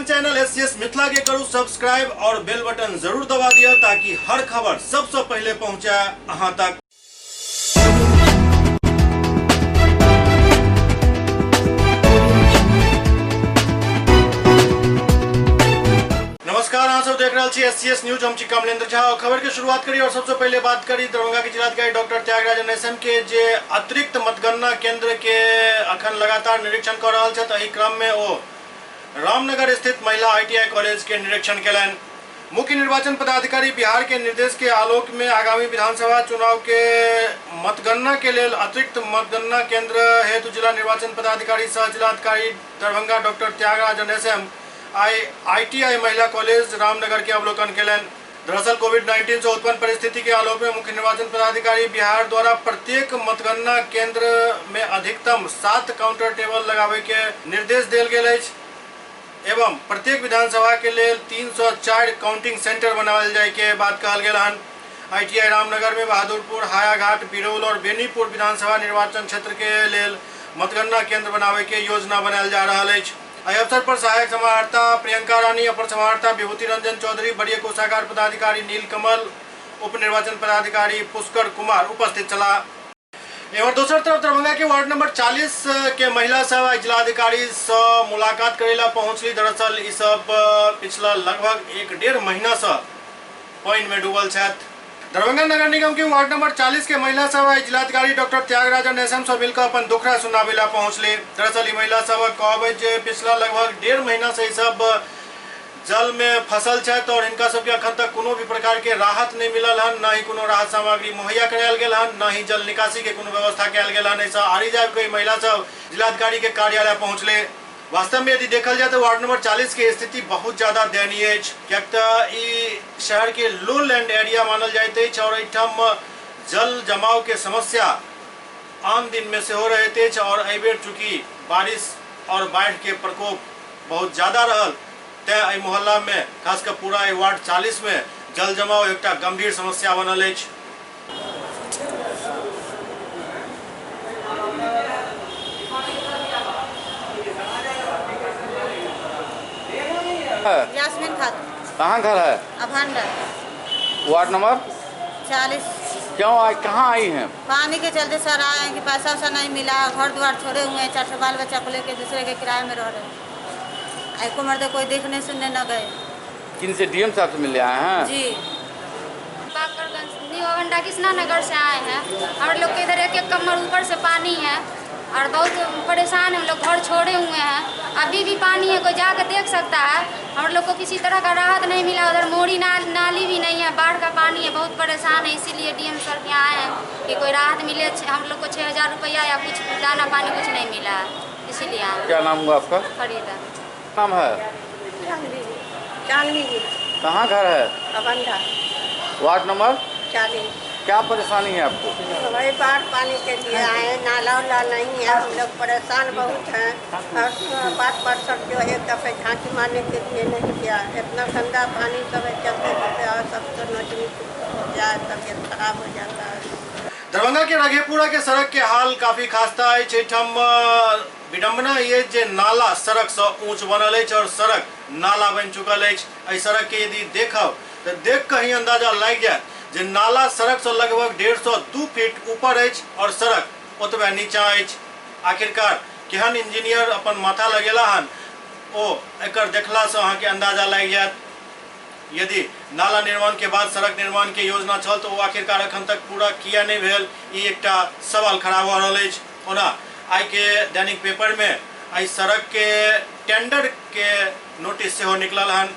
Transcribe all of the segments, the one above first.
अपन channel SCS Mithila के करू subscribe और बेल बटन जरूर दबा दिया ताकि हर खबर सबसे पहले पहुंचे अहां तक। नमस्कार, आप सब देख रहे हैं एससीएस न्यूज। हम कमलेंद्र झा और खबर की शुरुआत करी और सबसे पहले बात करी दरभंगा के जिलाधिकारी डॉक्टर त्यागराजन एसएम के जे अतिरिक्त मतगणना केंद्र के अखन लगातार निरीक्षण कर रहा है। एही क्रम में वो रामनगर स्थित महिला आईटीआई कॉलेज के निरीक्षण कयलनि। मुख्य निर्वाचन पदाधिकारी बिहार के निर्देश के आलोक में आगामी विधानसभा चुनाव के मतगणना के लिए अतिरिक्त मतगणना केंद्र हेतु जिला निर्वाचन पदाधिकारी सह जिलाधिकारी Darbhanga doctor Tyagarajan SM ITI महिला कॉलेज रामनगर के अवलोकन कयलनि। दरअसल कोविड-19 से उत्पन्न परिस्थिति के आलोक में मुख्य निर्वाचन पदाधिकारी बिहार द्वारा प्रत्येक मतगणना केंद्र में अधिकतम 7 काउंटर टेबल लगावे के निर्देश दिल गेल अछि एवं प्रत्येक विधानसभा के लिए 304 काउंटिंग सेंटर बनावल जाए के बात कहल गेल हन। आईटीआई रामनगर में बहादुरपुर, हायाघाट, बिरौल और बेनीपुर विधानसभा निर्वाचन क्षेत्र के लिए मतगणना केंद्र बनावे के योजना बनायल जा रहा है। एहि अवसर पर सहायक समाहर्ता प्रियंका रानी, अपर समाहर्ता विभूति रंजन चौधरी, वरीय कोषागार पदाधिकारी नीलकमल, उप निर्वाचन पदाधिकारी पुष्कर कुमार उपस्थित चला। एवं दूसरी तरफ दरभंगा के वार्ड नंबर 40 के महिला सब जिलाधिकारी से मुलाकात करेला पहुंचली। दरअसल ई सब पिछला लगभग 1-1.5 महीना से पानी में डूबल छथि। दरभंगा नगर निगम के वार्ड नंबर 40 के महिला सब जिलाधिकारी डॉक्टर त्यागराजन एसएम से मिलकर अपन दुखड़ा सुनावेला पहुंचली। दरअसल ई महिला सब कहबे जे पिछला लगभग 1.5 महीना से ई सब जल में फसल छथि और इनका सबके अखन तक कोनो भी प्रकार के राहत नहीं मिलल हन, ना ही कोनो राहत सामग्री मुहैया करायल गेल हन, ना ही जल निकासी के कोनो व्यवस्था कयल गेल हन। ऐसा आरी जाब के महिला सब जिलाधिकारी के कार्यालय पहुंचले। वास्तव में यदि देखल जाए तो वार्ड नंबर 40 की स्थिति बहुत ज्यादा दयनीय है, कियाक त ई शहर के लो लैंड एरिया मानल जाइत अछि और एहिठाम जल जमाव के समस्या आम दिन में से हो रहे थे और एहि बेर चूंकि बारिश और बाढ़ के प्रकोप बहुत ज्यादा रहल तै मोहल्ला में खासकर पूरा वार्ड 40 में जल जमाव एक गंभीर समस्या बनल अछि। यास्मीन खातून। कहाँ घर है? अभांडा, वार्ड नंबर 40। क्यों कहाँ आई हैं? पानी के चलते सर आए हैं कि पैसा वैसा नहीं मिला, घर द्वार छोड़े हुए हैं, 4 बाल बच्चा को लेकर दूसरे के किराए में रह रहे हैं। को मर्द कोई देखने सुनने न गए। किन से? डीएम साहब से मिलने आए हैं जी। न्यू अवंडा कृष्णा नगर से आए हैं। हम लोग के इधर एक कमर ऊपर से पानी है और बहुत परेशान है। हम लोग घर छोड़े हुए हैं, अभी भी पानी है, कोई जाकर देख सकता है। हम लोग को किसी तरह का राहत नहीं मिला। उधर मोड़ी नाली भी नहीं है, बाढ़ का पानी है, बहुत परेशान है। इसीलिए डीएम सर के आए हैं कि कोई राहत मिले। हम लोग को 6000 रुपया या कुछ दाना पानी कुछ नहीं मिला है, इसीलिए आए। क्या नाम हुआ आपका? फरीदा नाम है? चांदनी जी। कहाँ घर है? अभांडा, वार्ड नंबर 40। क्या परेशानी है आपको? वही बाढ़ पानी के लिए आए, नाला उला नहीं है, हम लोग परेशान बहुत हैं। और 5% जो एक दफे झांकी मारने के लिए नहीं किया। इतना गंदा पानी सब चलते चलते और सबसे नजदीक हो जाए, तबियत खराब हो जाता है। दरभंगा के रघेपुरा के सड़क के हाल काफी खास्ता है। एहिठाम विडंबना ये जे नाला सड़क से ऊंच बनल है और सड़क नाला बन चुकल है। एहि सड़क के यदि देखब तो देख कर ही अंदाजा लग जाए जे नाला सड़क से लगभग 150-2 फीट ऊपर है और सड़क ओतबे नीचा है। आखिरकार केहन इंजीनियर अपन माथा लगेला हन ओ एकर देखला से अहाँ के अंदाजा लग जाए। यदि नाला निर्माण के बाद सड़क निर्माण के योजना छल तो वो आखिरकार अखन तक पूरा किया नहीं भेल, ई एकटा सवाल खड़ा हो रहल अछि। ओना आई के दैनिक पेपर में आई सड़क के टेंडर के नोटिस से हो निकलल हन।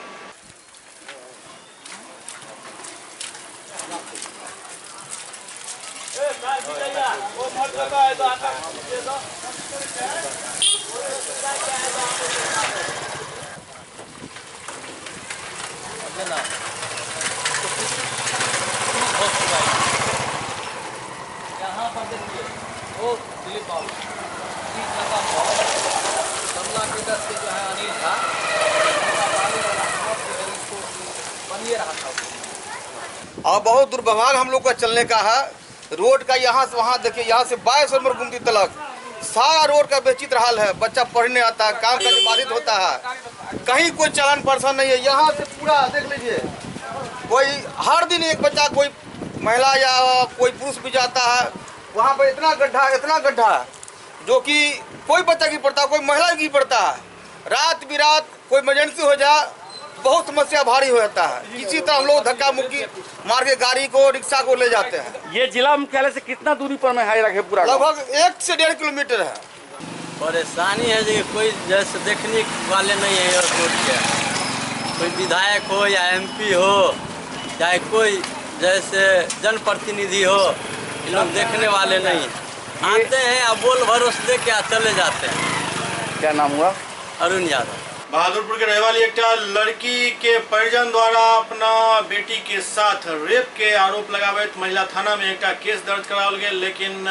यहाँ पर देखिए वो दिलीप बाबू कमला के 10 के जो है अनिल था बनिए रहा था। और बहुत दुर्भाग्य हम लोग का चलने का है। रोड का यहाँ से वहाँ देखिए, यहाँ से 22 नंबर गुमती तलक सारा रोड का बेचित्र हाल है। बच्चा पढ़ने आता है, काम करने बाधित होता है, कहीं कोई चालान पर्सन नहीं है। यहाँ से पूरा देख लीजिए, कोई हर दिन एक बच्चा, कोई महिला या कोई पुरुष भी जाता है, वहाँ पर इतना गड्ढा है जो कि कोई बच्चा की पड़ता है, कोई महिला की पड़ता है। रात बिरात कोई इमरजेंसी हो जाए, बहुत समस्या भारी हो जाता है। इसी तरह हम लोग धक्का मुक्की मार के गाड़ी को, रिक्शा को ले जाते हैं। ये जिला मुख्यालय से कितना दूरी पर में है रखेपुरा? लगभग 1 से 1.5 किलोमीटर है। परेशानी है जी, कोई जैसे देखने वाले नहीं है एयरपोर्ट के। कोई विधायक हो या MP हो, चाहे कोई जैसे जनप्रतिनिधि हो, ये लोग देखने वाले नहीं। आते हैं अब बोल भरोसे दे के चले जाते हैं। क्या नाम हुआ? अरुण यादव। बहादुरपुर के रहने वाली एक लड़की के परिजन द्वारा अपना बेटी के साथ रेप के आरोप लगावे महिला थाना में एक केस दर्ज कराओल गया, लेकिन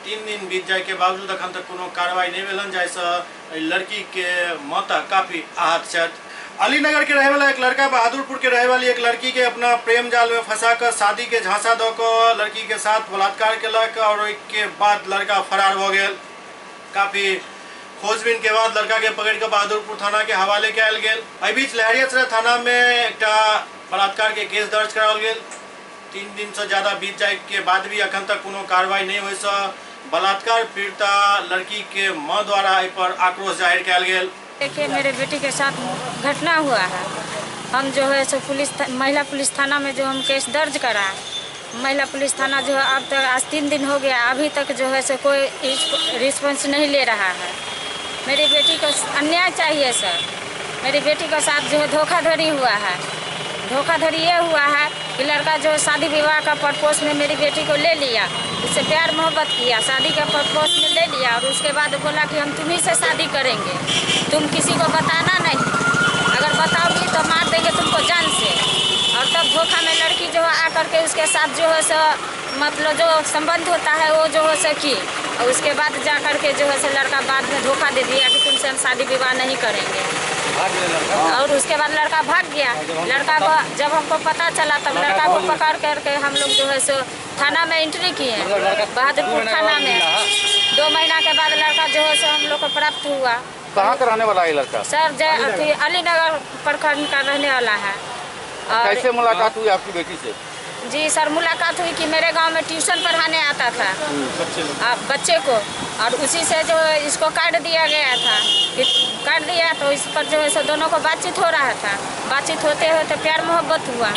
3 दिन बीत जाए के बावजूद अखन तक कोनो कार्रवाई नहीं भेलन, जैसे लड़की के माता काफी आहत छथि। अलीनगर के रहे वाला एक लड़का बहादुरपुर के रहे वाली एक लड़की के अपना प्रेम जाल में फंसाकर शादी के झांसा दऽ लड़की के साथ बलात्कार केलक और के बाद लड़का फरार हो गया। काफी खोजबीन के बाद लड़का के पकड़ के बहादुरपुर थाना के हवाले कयल गेल। एहि बीच लहरियासराय थाना में एक बलात्कार के केस दर्ज कराओल गेल। 3 दिन से ज्यादा बीत जाए के बाद भी अखन तक कोनो कार्रवाई नहीं हुई से बलात्कार पीड़िता लड़की के मां द्वारा इस पर आक्रोश जाहिर कयल गेल। देखिए, मेरे बेटी के साथ घटना हुआ है। हम जो है सो महिला पुलिस थाना में जो हम केस दर्ज करा, महिला पुलिस थाना जो है अब तक आज 3 दिन हो गया, अभी तक जो है सो कोई रिस्पॉन्स नहीं ले रहा है। मेरी बेटी को अन्याय चाहिए सर। मेरी बेटी के साथ जो है धोखाधड़ी हुआ है। धोखाधड़ी ये हुआ है कि लड़का जो है शादी विवाह का पर्पस में मेरी बेटी को ले लिया, उससे प्यार मोहब्बत किया, शादी का पर्पस में ले लिया और उसके बाद बोला कि हम तुम्ही से शादी करेंगे, तुम किसी को बताना नहीं, अगर बताओगी तो मार देंगे तुमको जान से। और तब धोखा में लड़की जो है आकर के उसके साथ जो है सो मतलब जो संबंध होता है वो जो है सो की, और उसके बाद जा कर के जो है सो लड़का बाद में धोखा दे दिया कि तुमसे हम शादी विवाह नहीं करेंगे। और उसके बाद लड़का भाग गया। लड़का को जब हमको पता चला तब लड़का को पकड़ करके हम लोग जो है सो थाना में एंट्री किए, बहादुरपुर थाना में। 2 महीना के बाद लड़का जो है सो हम लोग को प्राप्त हुआ। कहाँ का रहने वाला है लड़का? सर अलीनगर प्रखंड का रहने वाला है। और कैसे मुलाकात हुई आपकी बेटी से? जी सर, मुलाकात हुई कि मेरे गांव में ट्यूशन पढ़ाने आता था बच्चे को, और उसी से जो इसको काट दिया गया था। काट दिया तो इस पर जो है सो दोनों को बातचीत हो रहा था। बातचीत होते होते प्यार मोहब्बत हुआ।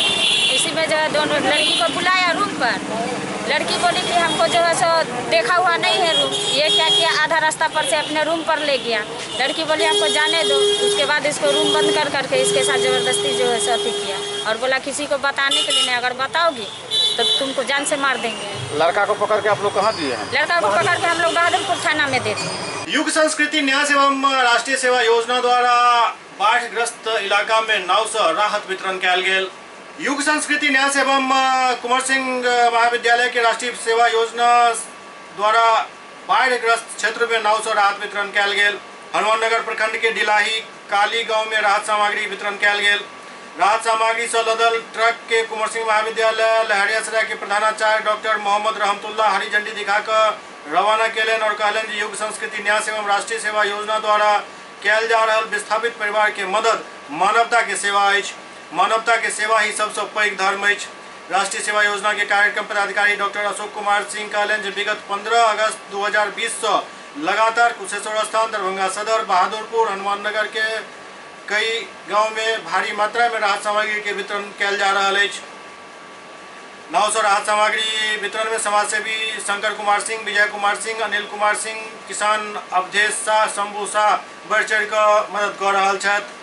इसी में जो है दोनों लड़की को बुलाया रूम पर। लड़की बोली कि हमको जो है सो देखा हुआ नहीं है रूम। ये क्या किया, आधा रास्ता पर से अपने रूम पर ले गया। लड़की बोली हमको जाने दो। उसके बाद इसको रूम बंद कर करके इसके साथ ज़बरदस्ती जो है सो अति किया और बोला किसी को बताने के लिए नहीं, अगर बताओगी तो तुमको जान से मार देंगे। लड़का को पकड़ के आप लोग कहाँ दिए हैं? लड़का को पकड़ के हम लोग बहादुरपुर थाना में देते हैं। युग संस्कृति न्यास एवं राष्ट्रीय सेवा योजना द्वारा बाढ़ग्रस्त इलाका में नाव से राहत वितरण कयल गेल। युग संस्कृति न्यास एवं कुंवर सिंह महाविद्यालय के राष्ट्रीय सेवा योजना द्वारा बाढ़ग्रस्त क्षेत्र में नाव से राहत वितरण कयल गेल। हनुमाननगर प्रखंड के डिलाही काली गांव में राहत सामग्री वितरण कयल गेल। राहत सामग्री से लदल ट्रक के कुंवर सिंह महाविद्यालय लहरियासराय के प्रधानाचार्य डॉक्टर मोहम्मद रहमतुल्लाह हरी झंडी दिखाकर रवाना केलन और कहलन युग संस्कृति न्यास एवं राष्ट्रीय सेवा योजना द्वारा कयल जा रहल विस्थापित परिवार के मदद मानवता के सेवा अछि। मानवता के सेवा ही सबसे पैघ धर्म अछि। राष्ट्रीय सेवा योजना के कार्यक्रम पदाधिकारी डॉक्टर अशोक कुमार सिंह कहलन जे विगत 15 अगस्त 2020 से लगातार कुशेश्वर स्थान, दरभंगा सदर, बहादुरपुर, हनुमाननगर के कई गांव में भारी मात्रा में राहत सामग्री के वितरण कयल जा रहल अछि। नाव से राहत सामग्री वितरण में समाजसेवी शंकर कुमार सिंह, विजय कुमार सिंह, अनिल कुमार सिंह, किसान अवधेश शाह, शंभू शाह बढ़ चढ़ कर मदद कर रहल छथि।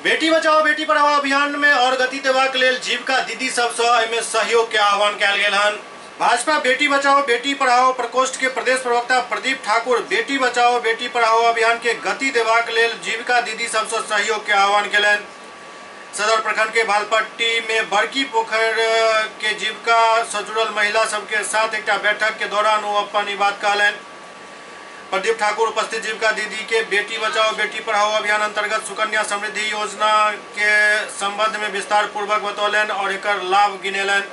बेटी बचाओ बेटी पढ़ाओ अभियान में और गति देबाक लेल जीविका दीदी सबसे एहिमे सहयोग के आह्वान कयल गेल हन। भाजपा बेटी बचाओ बेटी पढ़ाओ प्रकोष्ठ के प्रदेश प्रवक्ता प्रदीप ठाकुर बेटी बचाओ बेटी पढ़ाओ अभियान के गति देबाक लेल जीविका दीदी सबसे सहयोग के आह्वान कयलनि। सदर प्रखंड के भालपट्टी में बड़की पोखर के जीविका से जुड़ल महिला सबके साथ एक बैठक के दौरान वो अपन ई बात कहलनि। प्रदीप ठाकुर उपस्थित जीविका दीदी के बेटी बचाओ बेटी पढ़ाओ अभियान अंतर्गत सुकन्या समृद्धि योजना के संबंध में विस्तार पूर्वक बतौलनि और एकर लाभ गिनेलनि।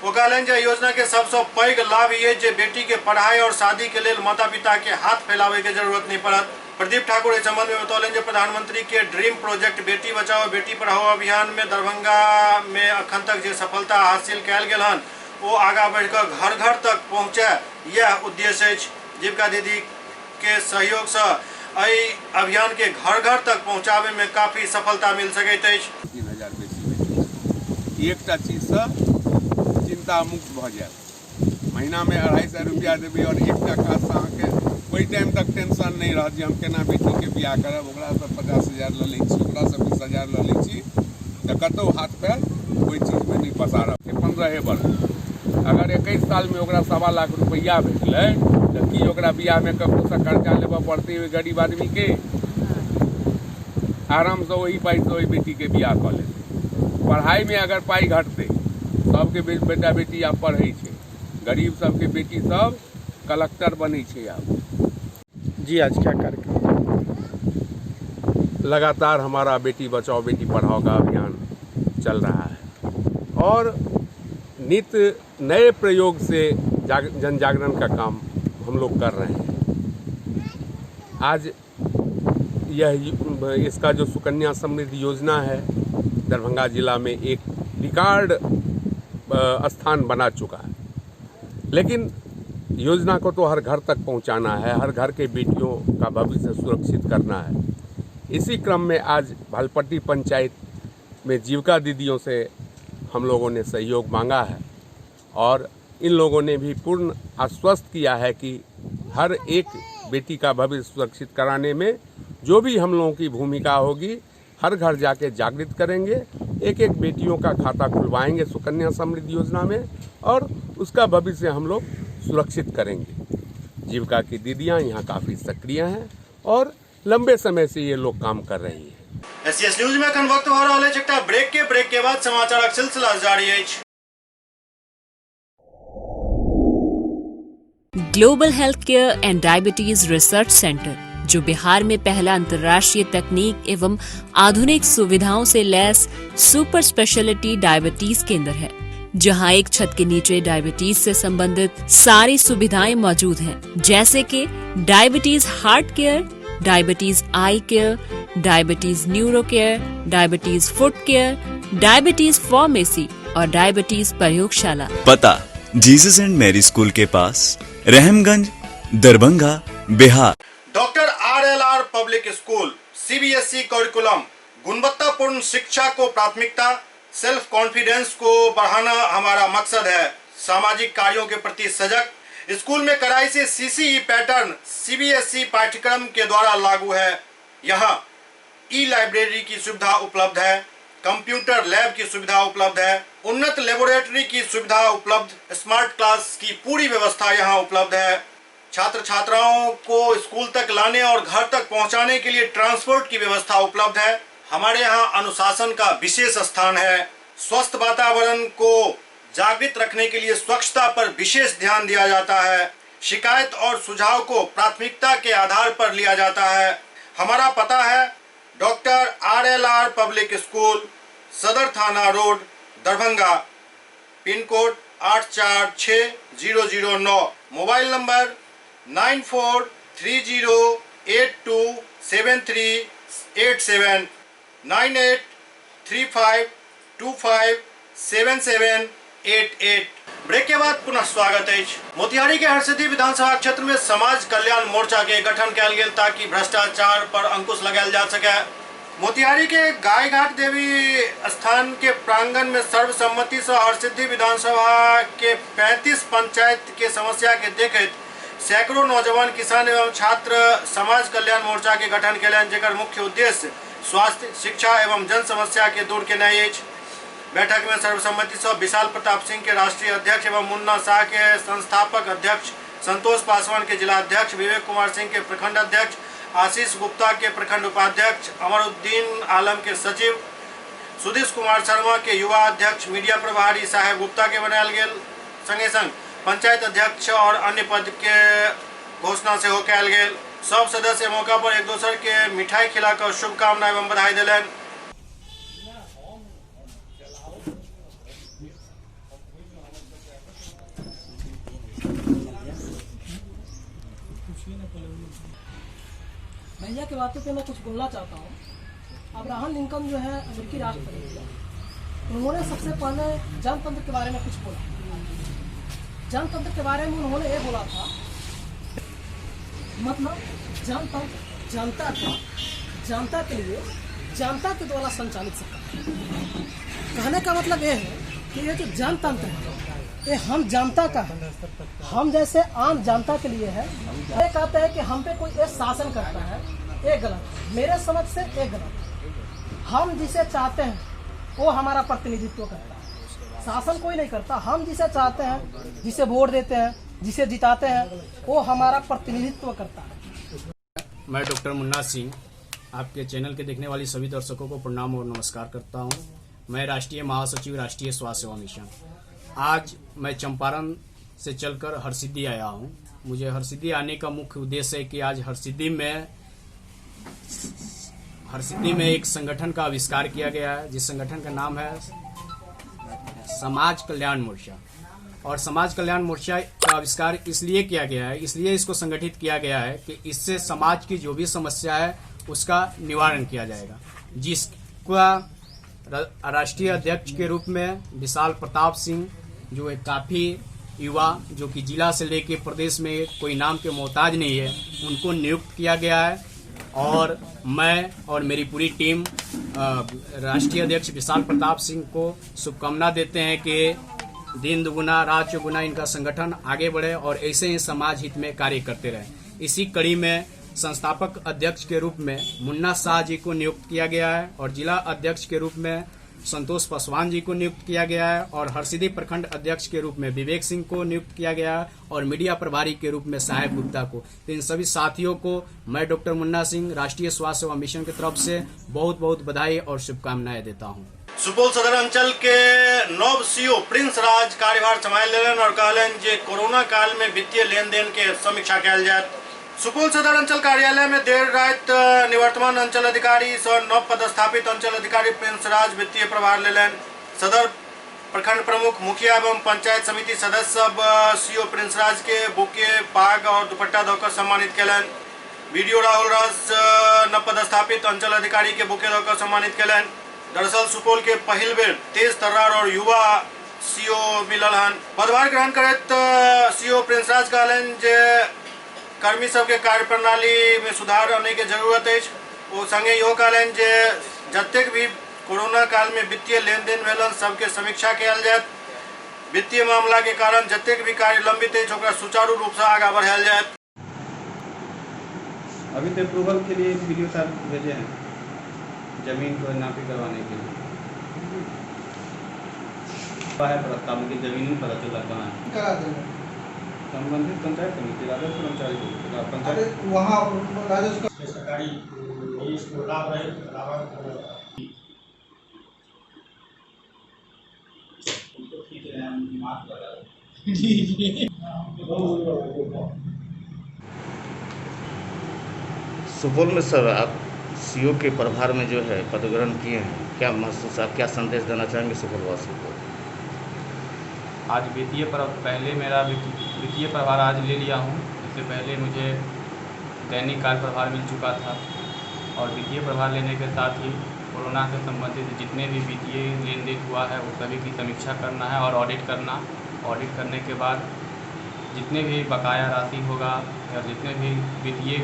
वो कहलनि जे योजना के सबसे पैघ लाभ ये जे बेटी के पढ़ाई और शादी के लिए माता पिता के हाथ फैलावे के जरूरत नहीं पड़त। प्रदीप ठाकुर इस संबंध में बतौलनि जे प्रधानमंत्री के ड्रीम प्रोजेक्ट बेटी बचाओ बेटी पढ़ाओ अभियान में दरभंगा में अखन तक जो सफलता हासिल कयल गेल हन वो आगा बढ़कर घर घर तक पहुँचे यह उद्देश्य अछि। जीविका दीदी के सहयोग से एहि अभियान के घर घर तक पहुँचावे में काफी सफलता मिल सकैत अछि। 3000 बेसी एकटा चीज से चिंता मुक्त भ जाए। महीना में 250 रुपया देवे और एकटा काज से अहाँके कोई टाइम तक टेंशन नहीं रह जे हम केना बेटी के बियाह करब, ओकरा से 50,000 ल लै छी, ओकरा से 20,000 ल लै छी, तो कतौ हाथ पैर कोई चीज में नहीं पसारब। 15 वर्ष अगर 21 साल में ओकरा 1.25 लाख रुपया भेटलै तो की ओकरा बियाह में ककरो से कर्जा लेबऽ पड़तै? गरीब आदमी के आराम से वही पाई से वही बेटी के बियाह कऽ लेतै। पढ़ाई में अगर पाई घटतै, सबके बेटा बेटी आब पढ़ै छै, गरीब सबके बेटी सब कलेक्टर बनै छै आब। जी आज क्या कार्यक्रम? लगातार हमारा बेटी बचाओ बेटी पढ़ाओ का अभियान चल रहा है और नित्य नए प्रयोग से जन जागरण का काम हम लोग कर रहे हैं। आज इसका जो सुकन्या समृद्धि योजना है दरभंगा जिला में एक रिकॉर्ड स्थान बना चुका है, लेकिन योजना को तो हर घर तक पहुंचाना है, हर घर के बेटियों का भविष्य सुरक्षित करना है। इसी क्रम में आज भालपट्टी पंचायत में जीविका दीदियों से हम लोगों ने सहयोग मांगा है और इन लोगों ने भी पूर्ण आश्वस्त किया है कि हर एक बेटी का भविष्य सुरक्षित कराने में जो भी हम लोगों की भूमिका होगी, हर घर जाके जागृत करेंगे, एक एक बेटियों का खाता खुलवाएंगे सुकन्या समृद्धि योजना में और उसका भविष्य हम लोग सुरक्षित करेंगे। जीविका की दीदियां यहाँ काफ़ी सक्रिय हैं और लंबे समय से ये लोग काम कर रही हैं। एसएस न्यूज में अखन वक्त हो रहा है एकटा ब्रेक के बाद समाचारक सिलसिला जारी अछि। Global health care and diabetes research centre, जो बिहार में पहला अंतर्राष्ट्रीय तकनीक एवं आधुनिक सुविधाओं से लैस सुपर स्पेशलिटी डायबिटीज केंद्र है, जहां एक छत के नीचे डायबिटीज से संबंधित सारी सुविधाएं मौजूद हैं, जैसे कि diabetes heart care, diabetes eye care, diabetes neuro care, diabetes foot care, diabetes pharmacy और डायबिटीज प्रयोगशाला। पता जीसस एंड मैरी स्कूल के पास, Rahamganj, Darbhanga, Bihar. Doctor RLR public school CBSE curriculum, गुणवत्तापूर्ण शिक्षा को प्राथमिकता, सेल्फ कॉन्फिडेंस को बढ़ाना हमारा मकसद है। सामाजिक कार्यों के प्रति सजग, स्कूल में कड़ाई से CCE पैटर्न CBSE पाठ्यक्रम के द्वारा लागू है। यहाँ ई-लाइब्रेरी की सुविधा उपलब्ध है, कंप्यूटर लैब की सुविधा उपलब्ध है, उन्नत लेबोरेटरी की सुविधा उपलब्ध, स्मार्ट क्लास की पूरी व्यवस्था यहाँ उपलब्ध है। छात्र छात्राओं को स्कूल तक लाने और घर तक पहुँचाने के लिए ट्रांसपोर्ट की व्यवस्था उपलब्ध है। हमारे यहाँ अनुशासन का विशेष स्थान है। स्वस्थ वातावरण को जागृत रखने के लिए स्वच्छता पर विशेष ध्यान दिया जाता है। शिकायत और सुझाव को प्राथमिकता के आधार पर लिया जाता है। हमारा पता है डॉक्टर RLR पब्लिक स्कूल, सदर थाना road, Darbhanga, pin code 846009, mobile number 9430827387, 9835257788। Break के बाद पुनः स्वागत है। मोतिहारी के हरसिद्धि विधानसभा क्षेत्र में समाज कल्याण मोर्चा के गठन कयल गेल ताकि भ्रष्टाचार पर अंकुश लगायल जा सके। मोतिहारी के गायघाट देवी स्थान के प्रांगण में सर्वसम्मति से हरसिद्धि विधानसभा के 35 पंचायत के समस्या के देखते सैकड़ों नौजवान, किसान एवं छात्र समाज कल्याण मोर्चा के गठन कयलनि, जेकर मुख्य उद्देश्य स्वास्थ्य, शिक्षा एवं जन समस्या के दूर केनाइ अछि। बैठक में सर्वसम्मति से विशाल प्रताप सिंह के राष्ट्रीय अध्यक्ष एवं मुन्ना शाह के संस्थापक अध्यक्ष, संतोष पासवान के जिला अध्यक्ष, विवेक कुमार सिंह के प्रखंड अध्यक्ष, आशीष गुप्ता के प्रखंड उपाध्यक्ष, अमरुद्दीन आलम के सचिव, सुदेश कुमार शर्मा के युवा अध्यक्ष, मीडिया प्रभारी साहेब गुप्ता के बनायल गेल, संगे संग पंचायत अध्यक्ष और अन्य पद के घोषणा से हो कयल गेल। सब सदस्य मौका पर एक दूसरे के मिठाई खिलाकर शुभकामना एवं बधाई दिलन। भैया की बातों पे मैं कुछ बोलना चाहता हूँ। अब्राहम लिंकन जो है अमेरिकी राष्ट्रपति थे, उन्होंने सबसे पहले जनतंत्र के बारे में कुछ बोला। जनतंत्र के बारे में उन्होंने ये बोला था, मतलब जनतंत्र जनता के लिए, जनता के द्वारा संचालित सरकार। कहने का मतलब ये है कि ये जो जनतंत्र है ये हम जनता का है, हम जैसे आम जनता के लिए है। ये कहते हैं कि हम पे कोई एक शासन करता है, ये गलत, मेरे समझ से ये गलत। हम जिसे चाहते हैं वो हमारा प्रतिनिधित्व करता है, शासन कोई नहीं करता। हम जिसे चाहते हैं, जिसे वोट देते हैं, जिसे जिताते हैं, वो हमारा प्रतिनिधित्व करता है। मैं डॉक्टर मुन्ना सिंह आपके चैनल के देखने वाली सभी दर्शकों को प्रणाम और नमस्कार करता हूं। मैं राष्ट्रीय महासचिव राष्ट्रीय स्वास्थ्य सेवा मिशन। आज मैं चंपारण से चलकर हरसिद्धि आया हूं। मुझे हरसिद्धि आने का मुख्य उद्देश्य है कि आज हरसिद्धि में एक संगठन का आविष्कार किया गया है, जिस संगठन का नाम है समाज कल्याण मोर्चा। और समाज कल्याण मोर्चा का आविष्कार इसलिए किया गया है, इसलिए इसको संगठित किया गया है कि इससे समाज की जो भी समस्या है उसका निवारण किया जाएगा। जिसका राष्ट्रीय अध्यक्ष के रूप में विशाल प्रताप सिंह, जो एक काफ़ी युवा, जो कि जिला से लेके प्रदेश में कोई नाम के मोहताज नहीं है, उनको नियुक्त किया गया है। और मैं और मेरी पूरी टीम राष्ट्रीय अध्यक्ष विशाल प्रताप सिंह को शुभकामना देते हैं कि दिन दुगुना रात चौगुना इनका संगठन आगे बढ़े और ऐसे ही समाज हित में कार्य करते रहे। इसी कड़ी में संस्थापक अध्यक्ष के रूप में मुन्ना शाह जी को नियुक्त किया गया है और जिला अध्यक्ष के रूप में संतोष पासवान जी को नियुक्त किया गया है और हरसिद्धि प्रखंड अध्यक्ष के रूप में विवेक सिंह को नियुक्त किया गया है और मीडिया प्रभारी के रूप में साहेब गुप्ता को। तो इन सभी साथियों को मैं डॉक्टर मुन्ना सिंह राष्ट्रीय स्वास्थ्य सेवा मिशन की तरफ से बहुत बहुत बधाई और शुभकामनाएं देता हूँ। सुपौल सदर अंचल के नव सीओ प्रिंस राज कार्यभार संभाल लेलन और कहलन जे कोरोना काल में वित्तीय लेन देन के समीक्षा कयल जायत। सुपौल सदर अंचल कार्यालय में देर रात निवर्तमान अंचल अधिकारी सह नव पदस्थापित अंचल अधिकारी प्रिंस राज वित्तीय प्रभार लेलन। सदर प्रखंड प्रमुख, मुखिया एवं पंचायत समिति सदस्य सब सीओ प्रिंस राज के बुके, पाग और दुपट्टा देकर सम्मानित केलन। वीडियो राहुल राज नव पदस्थापित अंचल अधिकारी के बुके देकर सम्मानित केलन। दरअसल सुपौल के पहिल बेर तेज तर्रार और युवा सीओ मिलल हन। पदभार ग्रहण करत सीओ प्रिंस राज कहलन जे कर्मी सबके कार्य प्रणाली में सुधार आने के जरूरत है। वो संगे इहो कहलन जे जतेक भी कोरोना काल में वित्तीय लेन देन भेलन सबके समीक्षा कयल जायत। वित्तीय मामला के कारण जतेक भी कार्य लंबित है ओकरा सुचारू रूप से आगे बढ़ायल जायत। अभी तो अप्रूवल के लिए वीडियो साहब भेजे हैं जमीन को नापी करवाने के लिए। है प्रस्ताव की जमीन में पता चला कहाँ है, करा देंगे संबंधित पंचायत समिति राजस्व कर्मचारी पंचायत वहाँ राजस्व सरकारी इसको लाभ रहे सुपौल में सर आप सीओ के प्रभार में जो है पदग्रहण किए हैं, क्या महसूस, आप क्या संदेश देना चाहेंगे सुपौल वासियों को? आज वित्तीय पहले मेरा वित्तीय प्रभार आज ले लिया हूँ। इससे पहले मुझे दैनिक कार्य प्रभार मिल चुका था और वित्तीय प्रभार लेने के साथ ही कोरोना से संबंधित जितने भी वित्तीय लेन देन हुआ है उस सभी की समीक्षा करना है और ऑडिट करना। ऑडिट करने के बाद जितने भी बकाया राशि होगा या जितने भी वित्तीय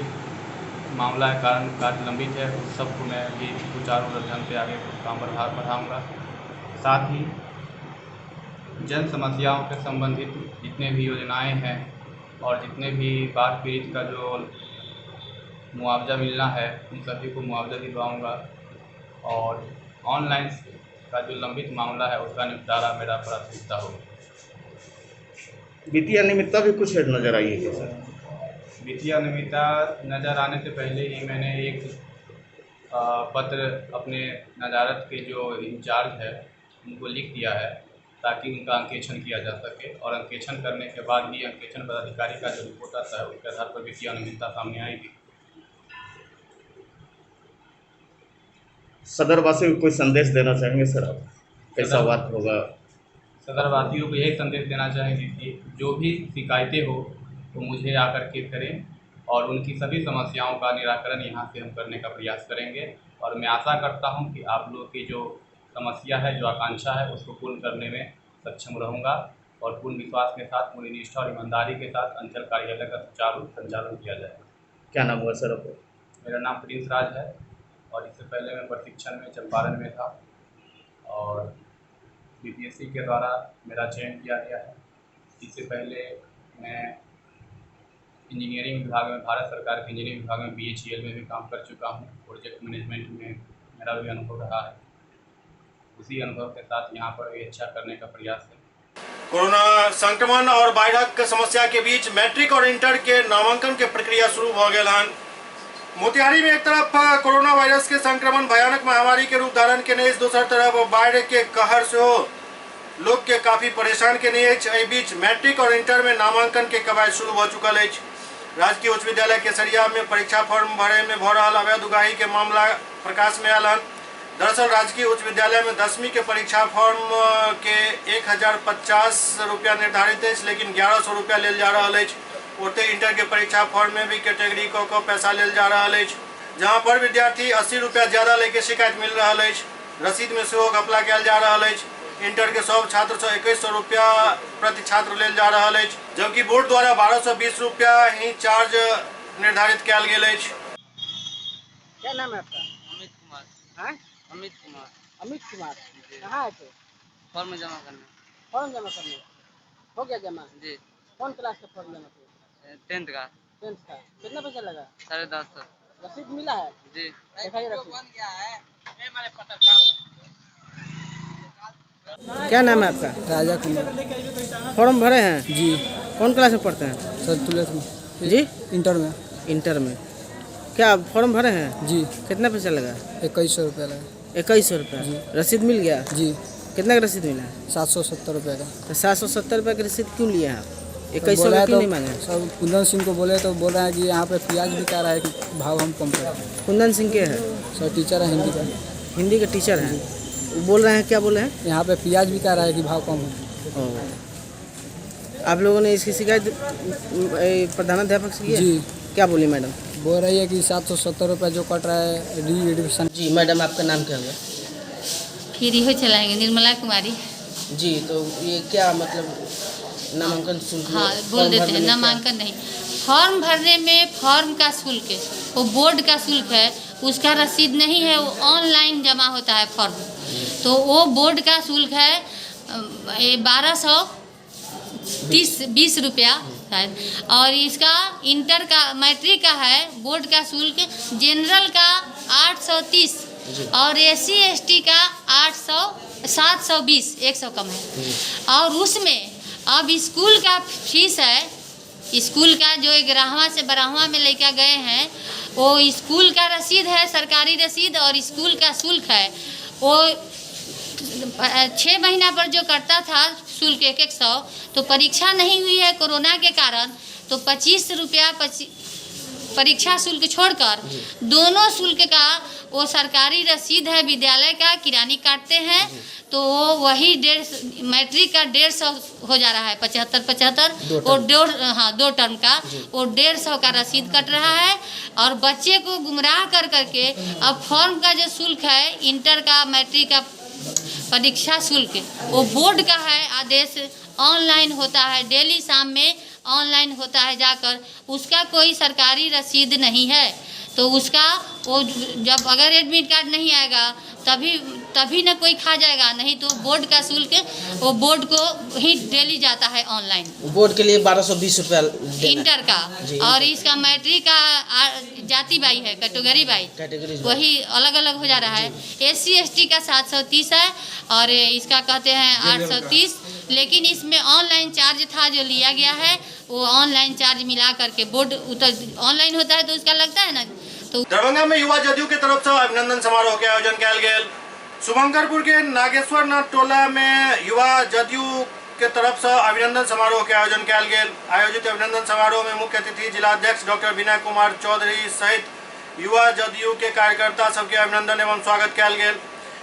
मामला है, कारण कार्य लंबित है, उस सबको मैं भी सुचारू ढंग से आगे काम बढ़ाऊँगा। साथ ही जन समस्याओं के संबंधित जितने भी योजनाएं हैं और जितने भी बाढ़ पीड़ित का जो मुआवजा मिलना है उन सभी को मुआवजा दिलवाऊंगा और ऑनलाइन का जो लंबित मामला है उसका निपटारा मेरा प्राथमिकता होगा। वित्तीय अनियमितता भी कुछ नजर आई है क्या सर? वित्तीय अनियमितता नज़र आने से पहले ही मैंने एक पत्र अपने नज़ारत के जो इंचार्ज है उनको लिख दिया है ताकि उनका अंकेक्षण किया जा सके, और अंकेक्षण करने के बाद ही अंकेक्षण पदाधिकारी का जो रिपोर्ट आता है उसके आधार पर वित्तीय अनियमितता सामने आएगी। सदरवासी को कोई संदेश देना चाहेंगे सर आप? कैसा बात होगा? सदरवासियों को यही संदेश देना चाहेंगे कि जो भी शिकायतें हो तो मुझे आकर के करें, और उनकी सभी समस्याओं का निराकरण यहाँ से हम करने का प्रयास करेंगे। और मैं आशा करता हूँ कि आप लोग की जो समस्या है, जो आकांक्षा है, उसको पूर्ण करने में सक्षम रहूँगा, और पूर्ण विश्वास के साथ, पूरी निष्ठा और ईमानदारी के साथ अंचल कार्यालय का सुचारू संचालन किया जाएगा। क्या नाम हुआ सर आपको? मेरा नाम प्रिंस राज है, और इससे पहले मैं प्रशिक्षण में चंपारण में था, और बीपीएससी के द्वारा मेरा चयन किया गया है। इससे पहले मैं इंजीनियरिंग विभाग में, भारत सरकार के इंजीनियरिंग विभाग में BHEL में भी काम कर चुका हूँ। प्रोजेक्ट मैनेजमेंट में मेरा भी अनुभव रहा है। उसी अनुभव के साथ यहाँ पर भी अच्छा करने का प्रयास है। कोरोना संक्रमण और बाढ़क समस्या के बीच मैट्रिक और इंटर के नामांकन के प्रक्रिया शुरू हो गए हन। मोतिहारी में एक तरफ कोरोना वायरस के संक्रमण भयानक महामारी के रूप धारण के नहीं, दूसरी तरफ बाढ़ के कहर से हो लोग के काफी परेशान के नहीं। एहि बीच मैट्रिक और इंटर में नामांकन के कवायद शुरू हो चुकल है। राजकीय उच्च विद्यालय केसरिया में परीक्षा फॉर्म भरे में भ रहा अवैध उगाही के मामला प्रकाश में आयल। दरअसल राजकीय उच्च विद्यालय में 10वीं के परीक्षा फॉर्म के 1050 रुपया निर्धारित है, लेकिन 1100 रुपया लेल जा रहा है। ओते इंटर के परीक्षा फॉर्म में भी कैटेगरी को पैसा लेल जा रहा है, जहां पर विद्यार्थी 80 रुपया ज्यादा लेके शिकायत मिल रहा है। रसीद में से घपला किया जा रहा है। इंटर के सब छात्र से 2100 रुपया प्रति छात्र लेल जा रहा है, जबकि बोर्ड द्वारा 1220 रुपया ही चार्ज निर्धारित किया गया है। क्या नाम है आपका? अमित कुमार। हाँ? अमित कुमार। अमित कुमार, कहाँ आए थे? फॉर्म जमा करने। फॉर्म जमा करने हो गया जमा? जी। कौन क्लास का फॉर्म जमा किया? 10th का। 10th का। कितना पैसा लगा? 10.5 रसीद मिला है? जी। दिखाइए रसीद। क्या नाम है आपका? राजा कुमार। फॉर्म भरे हैं? जी। कौन क्लास में पढ़ते हैं? सर 12th में। जी? इंटर में। इंटर में। क्या फॉर्म भरे हैं? जी। कितना पैसा लगा? 2100 रुपया लगा। 2100 रुपया? रसीद मिल गया? जी। कितना का रसीद मिला? 770 रुपये का। तो 770 रुपये का रसीद क्यों लिया है? 2100 रुपये क्यों नहीं मांगे? सर कुंदन सिंह को बोले तो बोल रहे हैं कि यहाँ पे प्याज भी कह रहा है कि भाव हम कम करें। कुंदन सिंह के है? सर टीचर है हिंदी का। हिंदी का टीचर है? वो बोल रहे हैं, क्या बोले हैं? यहाँ पे प्याज भी कह रहा है कि भाव कम हो। आप लोगों ने इसकी शिकायत प्रधानाध्यापक से की है? जी। क्या बोली मैडम? बोल रही है कि 770 रुपये जो कट रहा है री एडमिशन। जी मैडम, आपका नाम क्या होगा? फिर हो चलाएंगे, निर्मला कुमारी। जी, तो ये क्या मतलब नामांकन शुल्क? हाँ, बोल देते हैं नामांकन नहीं, फॉर्म भरने में फॉर्म का शुल्क वो बोर्ड का शुल्क है, उसका रसीद नहीं है, वो ऑनलाइन जमा होता है फॉर्म। तो वो बोर्ड का शुल्क है 1220 रुपया शायद, और इसका इंटर का मैट्रिक का है बोर्ड का शुल्क जनरल का 830 और SC ST का 720, 100 कम है। और उसमें अब स्कूल का फीस है, स्कूल का जो 11वां से 12वां में लेकर गए हैं, वो स्कूल का रसीद है, सरकारी रसीद, और स्कूल का शुल्क है वो 6 महीना पर जो करता था शुल्क 100, तो परीक्षा नहीं हुई है कोरोना के कारण, तो 25 रुपया परीक्षा शुल्क छोड़कर दोनों शुल्क का वो सरकारी रसीद है विद्यालय का, किरानी काटते हैं, तो वो वही मैट्रिक का 150 हो जा रहा है, 75 और 2 टर्म का वो 150 का रसीद कट रहा है। और बच्चे को गुमराह कर करके अब फॉर्म का जो शुल्क है इंटर का मैट्रिक का परीक्षा शुल्क वो बोर्ड का है, आदेश ऑनलाइन होता है, डेली शाम में ऑनलाइन होता है जाकर, उसका कोई सरकारी रसीद नहीं है। तो उसका वो जब अगर एडमिट कार्ड नहीं आएगा तभी ना कोई खा जाएगा, नहीं तो बोर्ड का शुल्क वो बोर्ड को ही डेली जाता है ऑनलाइन। बोर्ड के लिए 1220 रुपया इंटर का, और इसका मैट्रिक का जाति बाई है, कैटेगरी बाई, वही अलग अलग हो जा रहा है। SC ST का 730 है और इसका कहते हैं 830, लेकिन इसमें ऑनलाइन चार्ज था जो लिया गया है, वो ऑनलाइन चार्ज मिला करके बोर्ड ऑनलाइन होता है तो उसका लगता है ना। तो दरभंगा में युवा जदयू के तरफ से अभिनंदन समारोह के आयोजन किया गया। शुभंकरपुर के नागेश्वर नाथ टोला में युवा जदयू के तरफ से अभिनंदन समारोह के आयोजन किया गया। आयोजित अभिनंदन समारोह में मुख्य अतिथि जिलाध्यक्ष डॉक्टर विनय कुमार चौधरी सहित युवा जदयू के कार्यकर्ता सबके अभिनंदन एवं स्वागत किया गया।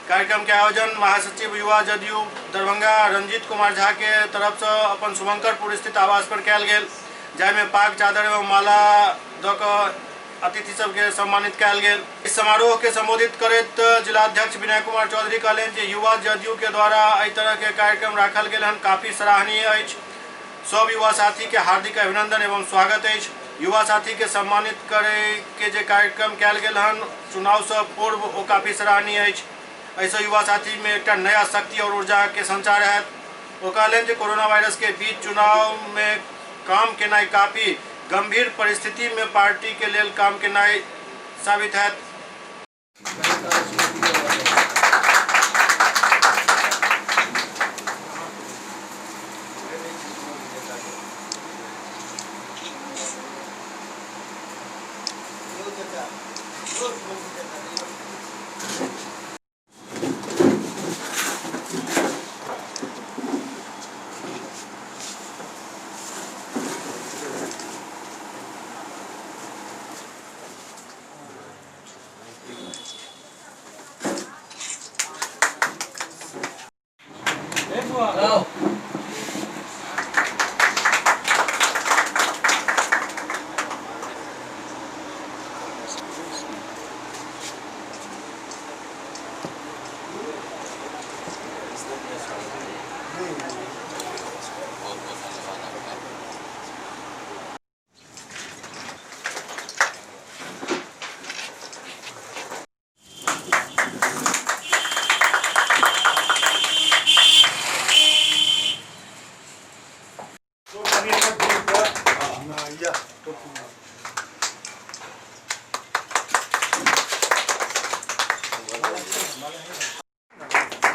कार्यक्रम के आयोजन महासचिव युवा जदयू दरभंगा रंजीत कुमार झा के तरफ से अपन शुभंकरपुर स्थित आवास पर किया गया, जाहिमे पाक चादर एवं माला दऽ अतिथि सबके सम्मानित किया गया। इस समारोह के संबोधित करते जिलाध्यक्ष विनय कुमार चौधरी कहलें जे युवा जदयू के द्वारा एहि तरह के कार्यक्रम राखल गेल हन काफी सराहनीय अछि। सब युवा साथी के हार्दिक अभिनंदन एवं स्वागत अछि। युवा साथी के सम्मानित करे के जे कार्यक्रम किया गेल हन चुनाव से पूर्व वो काफी सराहनीय अछि। ऐसे युवा साथी में एक नया शक्ति और ऊर्जा के संचार है। वो कहलें जे कोरोना वायरस के बीच चुनाव में काम केनाई काफी गंभीर परिस्थिति में पार्टी के लिए काम केनाई साबित है।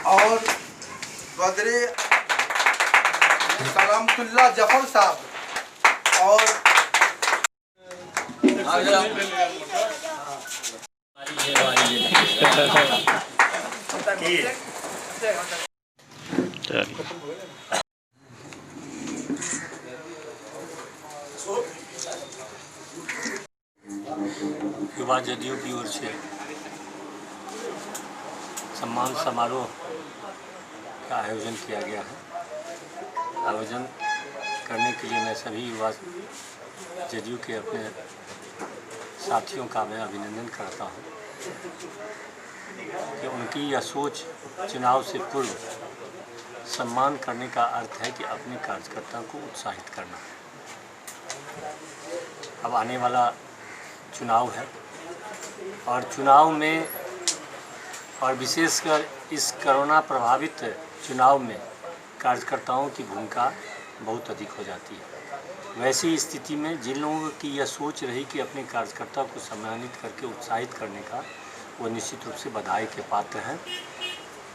और बदरे सलामतुल्लाह जफर साहब और युवा जदयू की ओर से सम्मान समारोह का आयोजन किया गया है। आयोजन करने के लिए मैं सभी युवा जदयू के अपने साथियों का मैं अभिनंदन करता हूं कि उनकी यह सोच चुनाव से पूर्व सम्मान करने का अर्थ है कि अपने कार्यकर्ताओं को उत्साहित करना। अब आने वाला चुनाव है और चुनाव में और विशेषकर इस कोरोना प्रभावित चुनाव में कार्यकर्ताओं की भूमिका बहुत अधिक हो जाती है। वैसी स्थिति में जिन लोगों की यह सोच रही कि अपने कार्यकर्ताओं को सम्मानित करके उत्साहित करने का, वो निश्चित रूप से बधाई के पात्र हैं।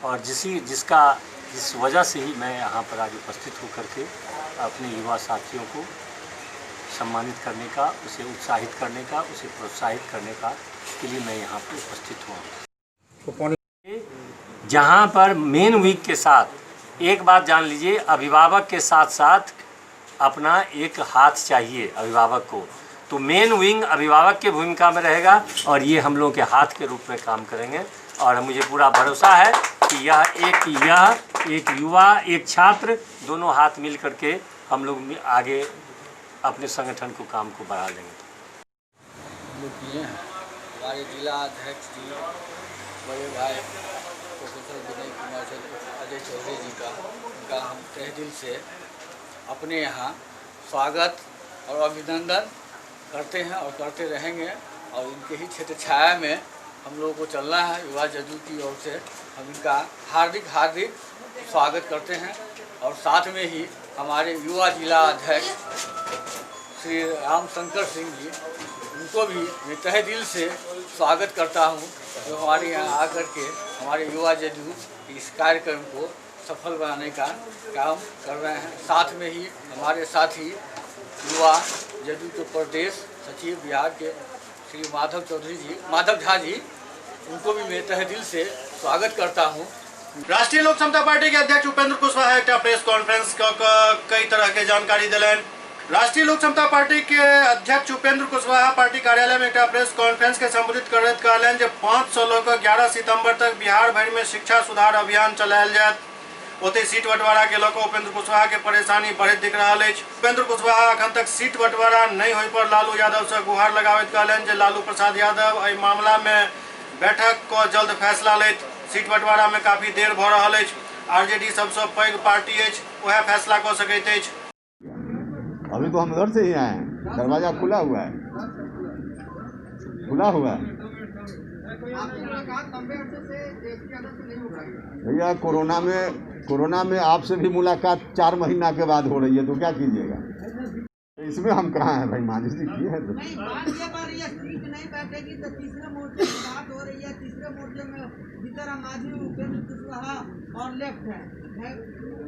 और जिस वजह से ही मैं यहाँ पर आज उपस्थित होकर के अपने युवा साथियों को सम्मानित करने का, उसे उत्साहित करने का, उसे प्रोत्साहित करने का के लिए मैं यहाँ पर उपस्थित हुआ। जहाँ पर मेन वीक के साथ एक बात जान लीजिए, अभिभावक के साथ साथ अपना एक हाथ चाहिए अभिभावक को, तो मेन विंग अभिभावक की भूमिका में रहेगा और ये हम लोगों के हाथ के रूप में काम करेंगे। और मुझे पूरा भरोसा है कि यह एक युवा, एक छात्र, दोनों हाथ मिल करके हम लोग आगे अपने संगठन को काम को बढ़ा लेंगे। हमारे जिला अध्यक्ष जी, बड़े भाई प्रोफेसर विनय कुमार अजय चौधरी जी का हम तहे दिल से अपने यहाँ स्वागत और अभिनंदन करते हैं और करते रहेंगे। और इनके ही क्षेत्र छाया में हम लोगों को चलना है। युवा जदयू की ओर से हम इनका हार्दिक हार्दिक स्वागत करते हैं और साथ में ही हमारे युवा जिला अध्यक्ष श्री रामशंकर सिंह जी, उनको भी मैं तहे दिल से स्वागत करता हूं, जो हमारे यहाँ आकर के हमारे युवा जदयू इस कार्यक्रम को सफल बनाने का काम कर रहे हैं। साथ में ही हमारे साथी युवा जदयू के प्रदेश सचिव बिहार के श्री माधव झा जी, उनको भी मैं तहे दिल से स्वागत करता हूं। राष्ट्रीय लोक समता पार्टी के अध्यक्ष उपेंद्र कुशवाहा एक प्रेस कॉन्फ्रेंस कई तरह के जानकारी दिलन। राष्ट्रीय लोक समता पार्टी के अध्यक्ष उपेंद्र कुशवाहा पार्टी कार्यालय में एक प्रेस कॉन्फ्रेंस के संबोधित करते कहलन जे 500 लोग 11 सितंबर तक बिहार भर में शिक्षा सुधार अभियान चलायल जायत। ओते सीट बंटवारा के लोग उपेंद्र कुशवाहा के परेशानी बढ़त दिख रहा है। उपेंद्र कुशवाहा अखन तक सीट बंटवारा नहीं होय पर लालू यादव से गुहार लगावत कहलन जे लालू प्रसाद यादव एहि मामला में बैठक को जल्द फैसला लेत। सीट बंटवारा में काफी देर भ रहा है। आरजेडी सबसे पैघ पार्टी है, वह फैसला कर सकैत अछि। अभी तो हम उधर से ही आए हैं, दरवाजा खुला हुआ है, भैया कोरोना में आपसे भी मुलाकात 4 महीना के बाद हो रही है, तो क्या कीजिएगा। इसमें हम कहाँ हैं भाई, मांझी जी की है तो नहीं बैठेगी तो तीसरे मोर्चे की बात हो रही है। तीसरे मोर्चे में जीतनराम मांझी, उपेंद्र कुशवाहा और लेफ्ट है।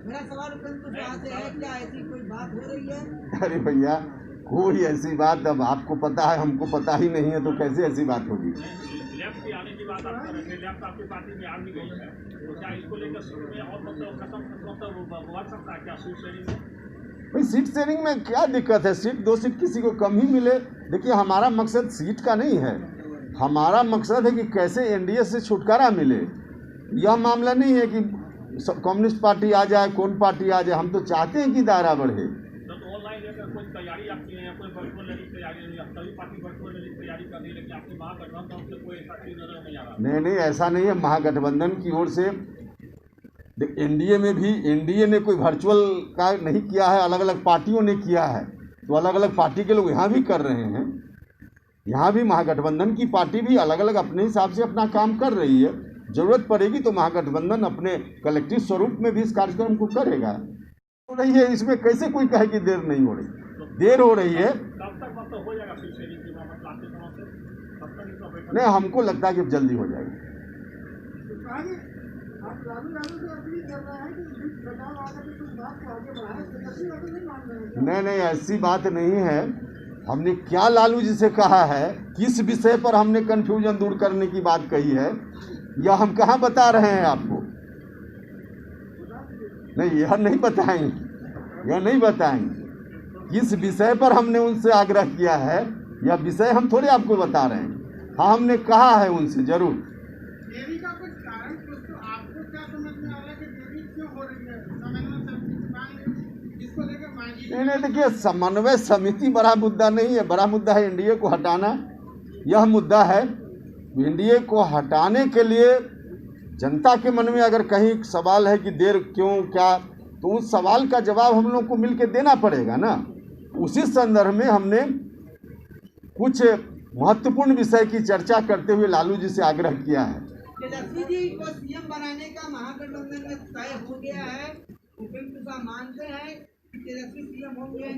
मेरा सवाल उपेंद्र कुशवाहा से है, क्या ऐसी कोई बात हो रही है? अरे भैया कोई ऐसी बात अब आपको पता है, हमको पता ही नहीं है, तो कैसे ऐसी बात होगी। लेफ्ट के आने की बात आप कर रहे थे, लेफ्ट आपकी पार्टी में आ भी गई है, तो क्या इसको लेकर शुरू में और मतलब बढ़ सकता है क्या सीट शेयरिंग में? भाई सीट शेयरिंग में क्या दिक्कत है, सीट 2 सीट किसी को कम ही मिले। देखिए हमारा मकसद सीट का नहीं है, हमारा मकसद है कि कैसे एनडीए से छुटकारा मिले। यह मामला नहीं है कि कम्युनिस्ट पार्टी आ जाए, कौन पार्टी आ जाए, हम तो चाहते हैं कि दायरा बढ़े। ऑनलाइन लेकर कोई तैयारी आपकी है या कोई वर्चुअल रैली तैयारी है, सभी पार्टी वर्चुअल रैली तैयारी कर रही है, लेकिन आपके महागठबंधन से कोई ऐसा चीज नजर नहीं आ रहा। नहीं ऐसा नहीं है, महागठबंधन की ओर से एनडीए में भी एनडीए ने कोई वर्चुअल का नहीं किया है, अलग अलग पार्टियों ने किया है, तो अलग अलग पार्टी के लोग यहाँ भी कर रहे हैं। यहाँ भी महागठबंधन की पार्टी भी अलग अलग अपने हिसाब से अपना काम कर रही है। जरूरत पड़ेगी तो महागठबंधन अपने कलेक्टिव स्वरूप में भी इस कार्यक्रम को करेगा। हो रही है, इसमें कैसे कोई कहे कि देर नहीं हो रही, देर हो रही है। नहीं हमको लगता है कि जल्दी हो जाएगी। नहीं ऐसी बात नहीं है। हमने क्या लालू जी से कहा है, किस विषय पर हमने कन्फ्यूजन दूर करने की बात कही है, यह हम कहाँ बता रहे हैं आपको। नहीं यह नहीं बताएंगे, किस विषय पर हमने उनसे आग्रह किया है, यह विषय हम थोड़े आपको बता रहे हैं। हाँ हमने कहा है उनसे जरूर। नहीं देखिए समन्वय समिति बड़ा मुद्दा नहीं है, बड़ा मुद्दा है एनडीए को हटाना। यह मुद्दा है एनडीए को हटाने के लिए जनता के मन में अगर कहीं सवाल है कि देर क्यों क्या, तो उस सवाल का जवाब हम लोग को मिलकर देना पड़ेगा ना। उसी संदर्भ में हमने कुछ महत्वपूर्ण विषय की चर्चा करते हुए लालू जी से आग्रह किया है। तेजस्वी जी को सीएम बनाने का महागठबंधन में तय हो गया है, उपेंद्र मानते हैं तेजस्वी सीएम होंगे।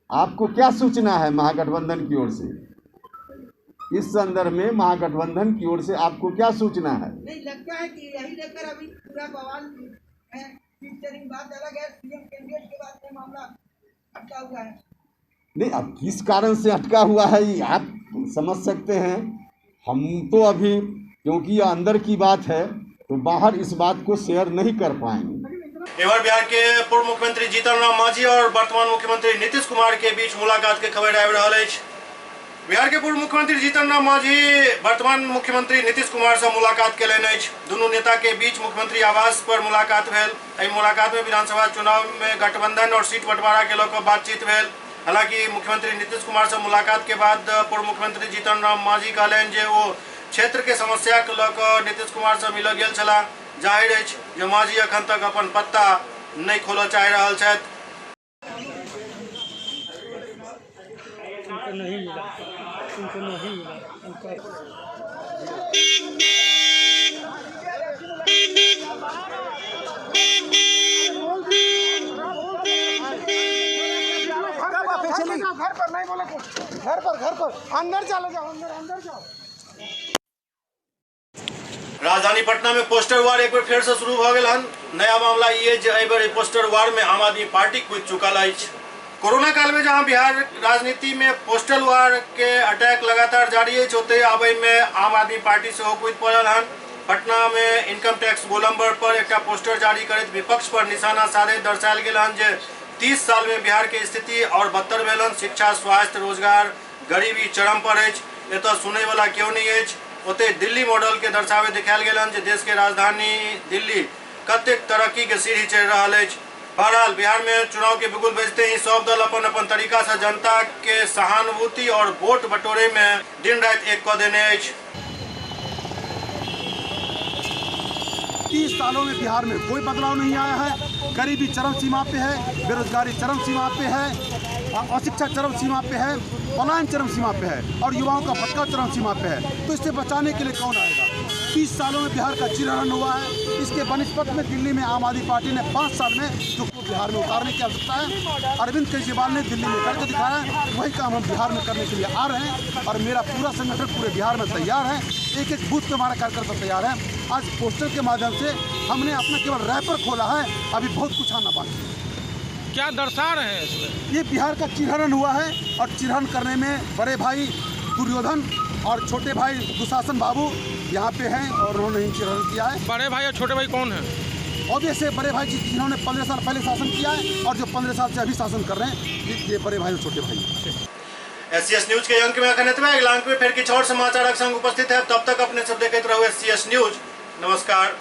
आपको क्या सूचना है महागठबंधन की ओर से? इस संदर्भ में महागठबंधन की ओर से आपको क्या सूचना है? नहीं लगता है कि यही लेकर अभी पूरा बवाल है। बात अलग है, सीएम कैंडिडेट के बाद में मामला अटका हुआ है। नहीं अब किस कारण से अटका हुआ है ये आप समझ सकते हैं। हम तो अभी क्योंकि यह अंदर की बात है तो बाहर इस बात को शेयर नहीं कर पाएंगे। एवं बिहार के पूर्व मुख्यमंत्री जीतनराम मांझी और वर्तमान मुख्यमंत्री नीतीश कुमार के बीच मुलाकात के खबर आबि रहल अछि। बिहार के पूर्व मुख्यमंत्री जीतनराम मांझी वर्तमान मुख्यमंत्री नीतीश कुमार से मुलाकात केलनि अछि। दुनू नेता के बीच मुख्यमंत्री आवास पर मुलाकात भेल। एहि मुलाकात में विधानसभा चुनाव में गठबंधन और सीट बंटवारा के लऽ बातचीत भेल। हालांकि मुख्यमंत्री नीतीश कुमार से मुलाकात के बाद पूर्व मुख्यमंत्री जीतनराम मांझी कहलनि जे ओ क्षेत्र के समस्या के लऽ नीतीश कुमार से मिलऽ गेल छलाह। जाहिर अछि जे मांझी अखन तक अपन पत्ता नहीं खोलऽ चाहि रहल छथि। नहीं मिला। घर पर नहीं बोले, घर पर अंदर चलो जाओ, अंदर जाओ। राजधानी पटना में पोस्टर वार एक बार फिर से शुरू भ गेल हन। नया मामला ये जे एहि बेर पोस्टर वार में आम आदमी पार्टी कूद चुकल अछि। कोरोना काल में जहां बिहार राजनीति में पोस्टर वार के अटैक लगातार जारी है, ओते आबे में आम आदमी पार्टी से कूद पड़ल हन। पटना में इनकम टैक्स गोलंबर पर एक पोस्टर जारी करैत विपक्ष पर निशाना साधैत दर्शायल गेल हन जे 30 साल में बिहार के स्थिति और बदतर भेल हन। शिक्षा, स्वास्थ्य, रोजगार, गरीबी चरम पर अछि। एतऽ सुनै वाला क्यों नहीं अछि। ओते दिल्ली मॉडल के दर्शावे दिखायल गेल हन जे देश के राजधानी दिल्ली कतेक तरक्की के सीढ़ी चढ़ि रहल अछि। बहरहाल बिहार में चुनाव के बिगुल बजते ही सब दल अपन अपन तरीका से जनता के सहानुभूति और वोट बटोरे में दिन रात एक कऽ देने अछि। 30 सालों में बिहार में कोई बदलाव नहीं आया है। गरीबी चरम सीमा पे है, बेरोजगारी चरम सीमा पे है, अशिक्षा चरम सीमा पे है, पलायन चरम सीमा पे है और युवाओं का भटकाव चरम सीमा पे है। तो इससे बचाने के लिए कौन आएगा? 30 सालों में बिहार का चिरहरण हुआ है। इसके बनिस्पत में दिल्ली में आम आदमी पार्टी ने 5 साल में जो बिहार में उतारने की आवश्यकता है, अरविंद केजरीवाल ने दिल्ली में करके दिखाया है। वही काम हम बिहार में करने के लिए आ रहे हैं और मेरा पूरा संगठन पूरे बिहार में तैयार है। एक एक बूथ पे हमारा कार्यकर्ता तैयार है। आज पोस्टर के माध्यम से हमने अपना केवल रैपर खोला है, अभी बहुत कुछ आना बाकी है। क्या दर्शा रहे हैं इसमें? ये बिहार का चिरहरण हुआ है और चिरहरण करने में बड़े भाई दुर्योधन और छोटे भाई दुशासन बाबू यहाँ पे हैं और उन्होंने ही चिरहरण किया है। बड़े भाई और छोटे भाई कौन हैं? ऑब्वियस है बड़े भाई जिन्होंने 15 साल पहले शासन किया है और जो 15 साल से अभी शासन कर रहे हैं, ये बड़े भाई और छोटे भाई। SCS न्यूज के अंक में अखन एतबे। अगिला अंक में फिर किछु और समाचारक संग उपस्थित है। तब तक अपने सब देखते रहो SCS न्यूज। नमस्कार।